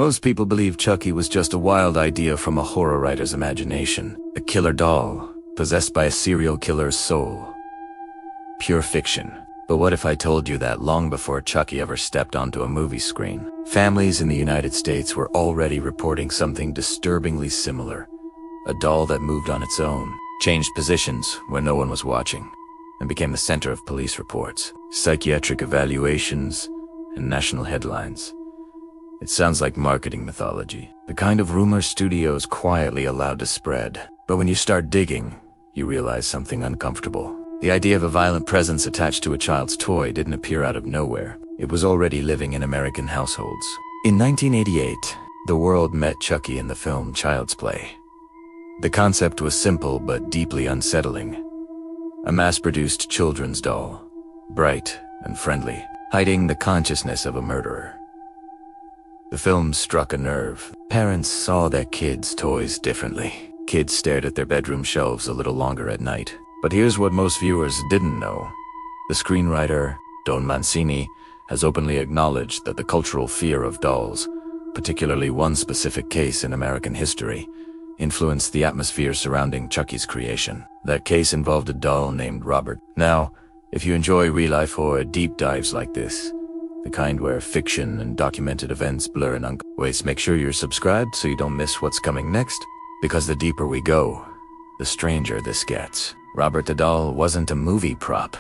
Most people believe Chucky was just a wild idea from a horror writer's imagination, a killer doll, possessed by a serial killer's soul. Pure fiction. But what if I told you that long before Chucky ever stepped onto a movie screen, families in the United States were already reporting something disturbingly similar? A doll that moved on its own, changed positions when no one was watching, and became the center of police reports, psychiatric evaluations, and national headlines. It sounds like marketing mythology, the kind of rumor studios quietly allowed to spread. But when you start digging, you realize something uncomfortable. The idea of a violent presence attached to a child's toy didn't appear out of nowhere. It was already living in American households. In 1988, the world met Chucky in the film Child's Play. The concept was simple but deeply unsettling. A mass-produced children's doll, bright and friendly, hiding the consciousness of a murderer. The film struck a nerve. Parents saw their kids' toys differently. Kids stared at their bedroom shelves a little longer at night. But here's what most viewers didn't know. The screenwriter, Don Mancini, has openly acknowledged that the cultural fear of dolls, particularly one specific case in American history, influenced the atmosphere surrounding Chucky's creation. That case involved a doll named Robert. Now, if you enjoy real-life horror deep dives like this, the kind where fiction and documented events blur and ways, make sure you're subscribed so you don't miss what's coming next, because the deeper we go, the stranger this gets. Robert the doll wasn't a movie prop.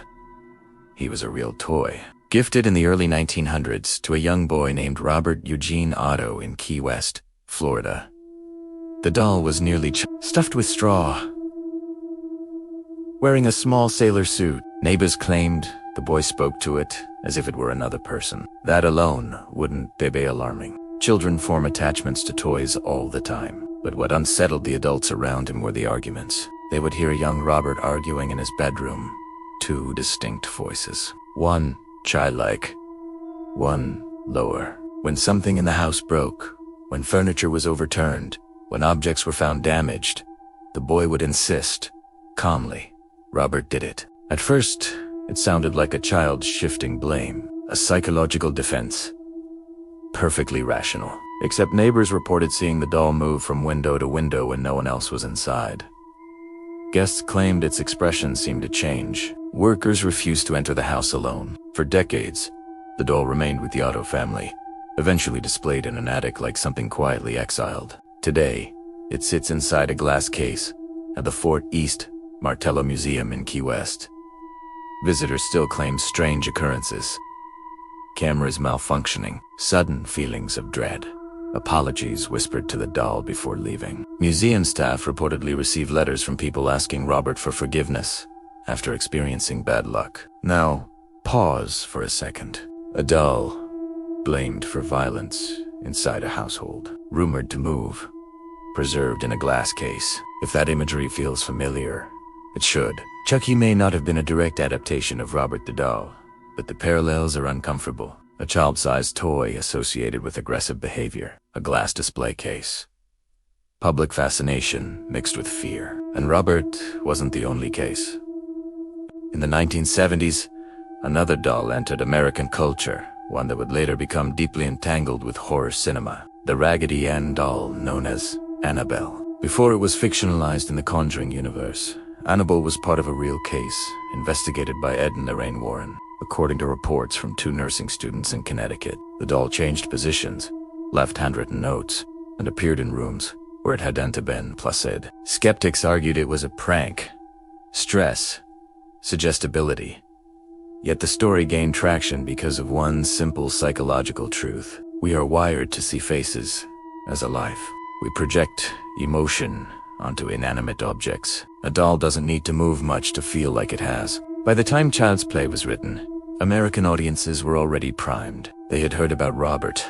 He was a real toy, gifted in the early 1900s to a young boy named Robert Eugene Otto in Key West, Florida. The doll was nearly stuffed with straw. Wearing a small sailor suit, neighbors claimed the boy spoke to it as if it were another person. That alone wouldn't be alarming. Children form attachments to toys all the time. But what unsettled the adults around him were the arguments. They would hear young Robert arguing in his bedroom. Two distinct voices. One childlike, one lower. When something in the house broke, when furniture was overturned, when objects were found damaged, the boy would insist, calmly, Robert did it. At first, it sounded like a child shifting blame, a psychological defense. Perfectly rational. Except neighbors reported seeing the doll move from window to window when no one else was inside. Guests claimed its expression seemed to change. Workers refused to enter the house alone. For decades, the doll remained with the Otto family, eventually displayed in an attic like something quietly exiled. Today, it sits inside a glass case at the Fort East Martello Museum in Key West. Visitors still claim strange occurrences. Cameras malfunctioning, sudden feelings of dread. Apologies whispered to the doll before leaving. Museum staff reportedly received letters from people asking Robert for forgiveness after experiencing bad luck. Now, pause for a second. A doll blamed for violence inside a household, rumored to move, preserved in a glass case. If that imagery feels familiar, it should. Chucky may not have been a direct adaptation of Robert the doll, but the parallels are uncomfortable. A child-sized toy associated with aggressive behavior, a glass display case. Public fascination mixed with fear. And Robert wasn't the only case. In the 1970s, another doll entered American culture, one that would later become deeply entangled with horror cinema. The Raggedy Ann doll known as Annabelle. Before it was fictionalized in the Conjuring universe, Annabelle was part of a real case, investigated by Ed and Lorraine Warren. According to reports from 2 nursing students in Connecticut, the doll changed positions, left handwritten notes, and appeared in rooms where it hadn't been placid. Skeptics argued it was a prank, stress, suggestibility. Yet the story gained traction because of one simple psychological truth. We are wired to see faces as alive. We project emotion onto inanimate objects. A doll doesn't need to move much to feel like it has. By the time Child's Play was written, American audiences were already primed. They had heard about Robert.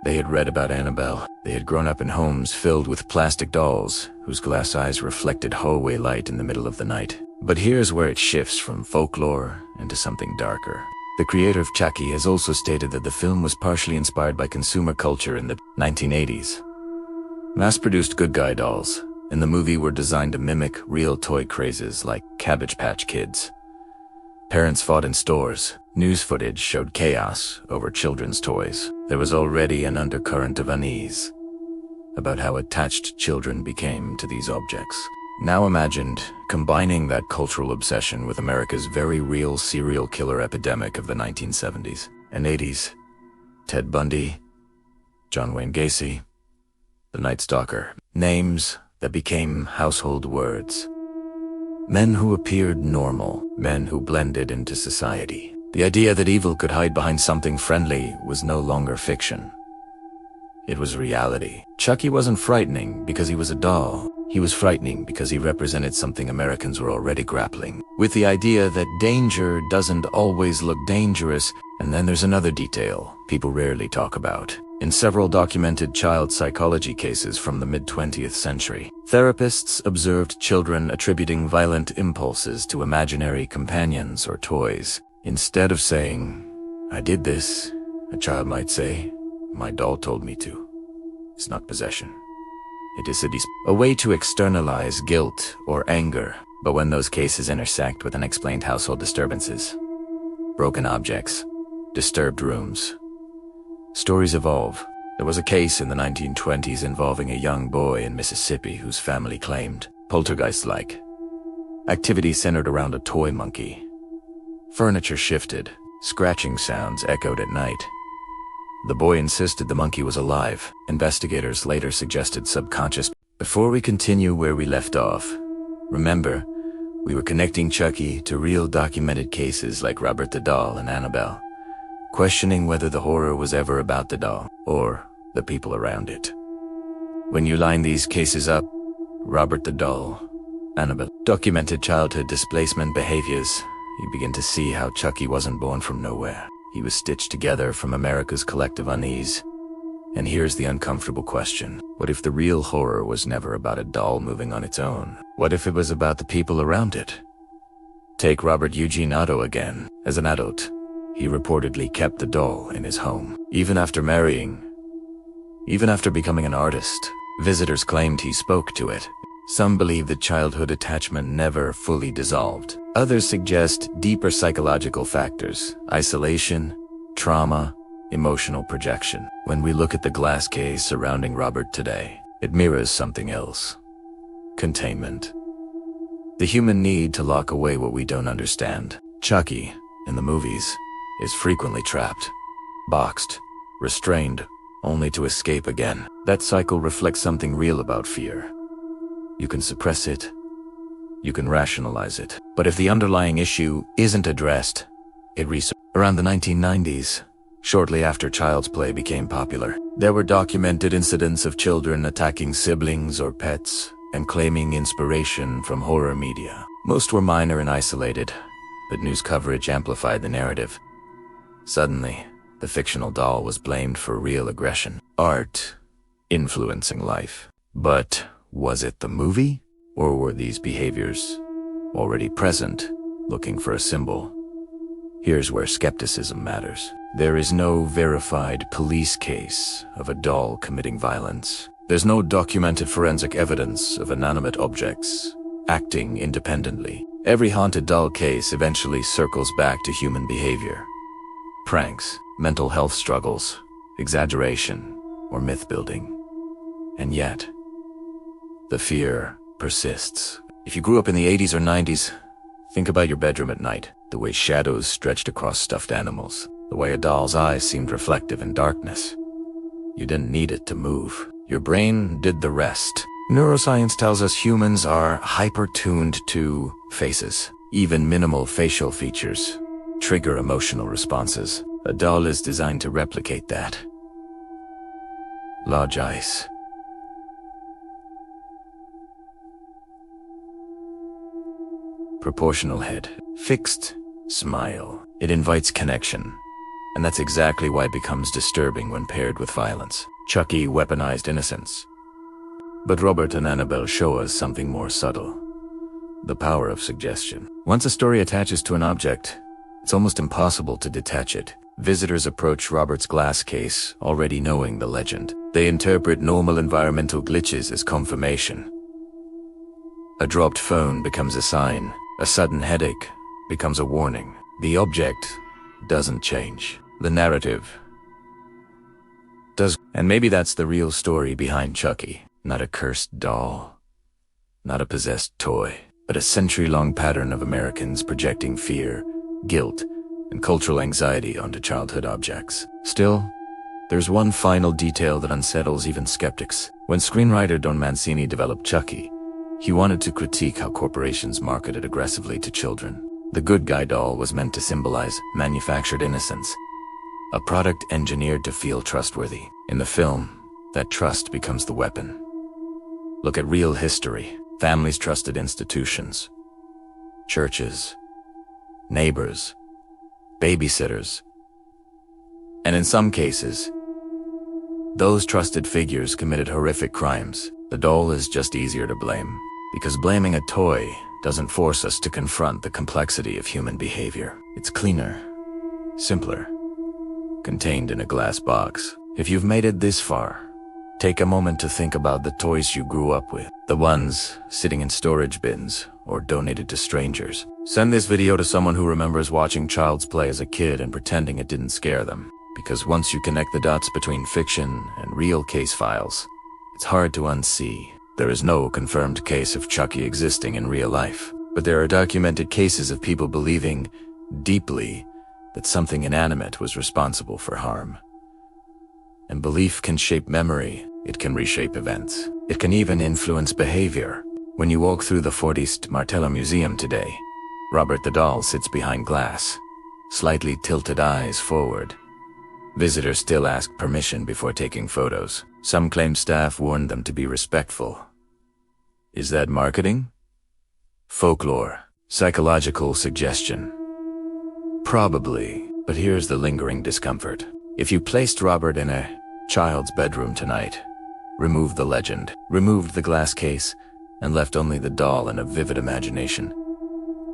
They had read about Annabelle. They had grown up in homes filled with plastic dolls whose glass eyes reflected hallway light in the middle of the night. But here's where it shifts from folklore into something darker. The creator of Chucky has also stated that the film was partially inspired by consumer culture in the 1980s. Mass-produced good guy dolls in the movie were designed to mimic real toy crazes like Cabbage Patch Kids. Parents fought in stores. News footage showed chaos over children's toys. There was already an undercurrent of unease about how attached children became to these objects. Now imagined combining that cultural obsession with America's very real serial killer epidemic of the 1970s and 80s. Ted Bundy, John Wayne Gacy, the Night Stalker. Names that became household words. Men who appeared normal, men who blended into society. The idea that evil could hide behind something friendly was no longer fiction. It was reality. Chucky wasn't frightening because he was a doll. He was frightening because he represented something Americans were already grappling with, the idea that danger doesn't always look dangerous. And then there's another detail people rarely talk about. In several documented child psychology cases from the mid-20th century, therapists observed children attributing violent impulses to imaginary companions or toys. Instead of saying, "I did this," a child might say, "My doll told me to." It's not possession. It is a way to externalize guilt or anger. But when those cases intersect with unexplained household disturbances, broken objects, disturbed rooms, stories evolve. There was a case in the 1920s involving a young boy in Mississippi whose family claimed poltergeist-like activity centered around a toy monkey. Furniture shifted, scratching sounds echoed at night. The boy insisted the monkey was alive. Investigators later suggested subconscious. Before we continue where we left off, remember, we were connecting Chucky to real documented cases like Robert the Doll and Annabelle, questioning whether the horror was ever about the doll or the people around it. When you line these cases up, Robert the Doll, Annabelle, documented childhood displacement behaviors, you begin to see how Chucky wasn't born from nowhere. He was stitched together from America's collective unease. And here's the uncomfortable question. What if the real horror was never about a doll moving on its own? What if it was about the people around it? Take Robert Eugene Otto again. As an adult, he reportedly kept the doll in his home. Even after marrying, even after becoming an artist, visitors claimed he spoke to it. Some believe that childhood attachment never fully dissolved. Others suggest deeper psychological factors: isolation, trauma, emotional projection. When we look at the glass case surrounding Robert today, it mirrors something else: containment. The human need to lock away what we don't understand. Chucky, in the movies, is frequently trapped, boxed, restrained, only to escape again. That cycle reflects something real about fear. You can suppress it, you can rationalize it, but if the underlying issue isn't addressed, it resurfaces. Around the 1990s, shortly after Child's Play became popular, there were documented incidents of children attacking siblings or pets and claiming inspiration from horror media. Most were minor and isolated, but news coverage amplified the narrative. Suddenly, the fictional doll was blamed for real aggression, art influencing life. But was it the movie? Or were these behaviors already present, looking for a symbol? Here's where skepticism matters. There is no verified police case of a doll committing violence. There's no documented forensic evidence of inanimate objects acting independently. Every haunted doll case eventually circles back to human behavior. Pranks, mental health struggles, exaggeration, or myth-building. And yet, the fear persists. If you grew up in the 80s or 90s, think about your bedroom at night, the way shadows stretched across stuffed animals, the way a doll's eyes seemed reflective in darkness. You didn't need it to move. Your brain did the rest. Neuroscience tells us humans are hyper-tuned to faces. Even minimal facial features trigger emotional responses. A doll is designed to replicate that. Large eyes, proportional head, fixed smile. It invites connection, and that's exactly why it becomes disturbing when paired with violence. Chucky weaponized innocence. But Robert and Annabelle show us something more subtle: the power of suggestion. Once a story attaches to an object, it's almost impossible to detach it. Visitors approach Robert's glass case already knowing the legend. They interpret normal environmental glitches as confirmation. A dropped phone becomes a sign. A sudden headache becomes a warning. The object doesn't change. The narrative does. And maybe that's the real story behind Chucky. Not a cursed doll, not a possessed toy, but a century-long pattern of Americans projecting fear, guilt, and cultural anxiety onto childhood objects. Still, there's one final detail that unsettles even skeptics. When screenwriter Don Mancini developed Chucky, he wanted to critique how corporations marketed aggressively to children. The good guy doll was meant to symbolize manufactured innocence, a product engineered to feel trustworthy. In the film, that trust becomes the weapon. Look at real history. Families trusted institutions, churches, neighbors, babysitters. And in some cases, those trusted figures committed horrific crimes. The doll is just easier to blame, because blaming a toy doesn't force us to confront the complexity of human behavior. It's cleaner, simpler, contained in a glass box. If you've made it this far, take a moment to think about the toys you grew up with, the ones sitting in storage bins or donated to strangers. Send this video to someone who remembers watching Child's Play as a kid and pretending it didn't scare them. Because once you connect the dots between fiction and real case files, it's hard to unsee. There is no confirmed case of Chucky existing in real life, but there are documented cases of people believing deeply that something inanimate was responsible for harm. And belief can shape memory. It can reshape events. It can even influence behavior. When you walk through the Fortiste Martello Museum today, Robert the doll sits behind glass, slightly tilted eyes forward. Visitors still ask permission before taking photos. Some claim staff warned them to be respectful. Is that marketing? Folklore. Psychological suggestion. Probably, but here's the lingering discomfort. If you placed Robert in a child's bedroom tonight, removed the legend, removed the glass case, and left only the doll and a vivid imagination,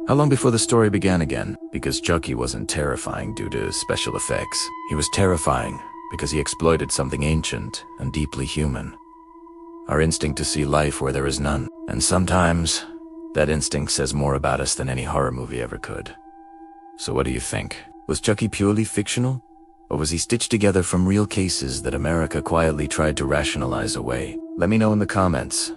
how long before the story began again? Because Chucky wasn't terrifying due to special effects. He was terrifying because he exploited something ancient and deeply human. Our instinct to see life where there is none. And sometimes, that instinct says more about us than any horror movie ever could. So what do you think? Was Chucky purely fictional? Or was he stitched together from real cases that America quietly tried to rationalize away? Let me know in the comments.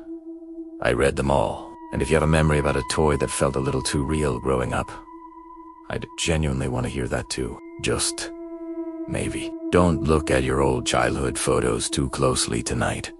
I read them all. And if you have a memory about a toy that felt a little too real growing up, I'd genuinely want to hear that too. Just maybe. Don't look at your old childhood photos too closely tonight.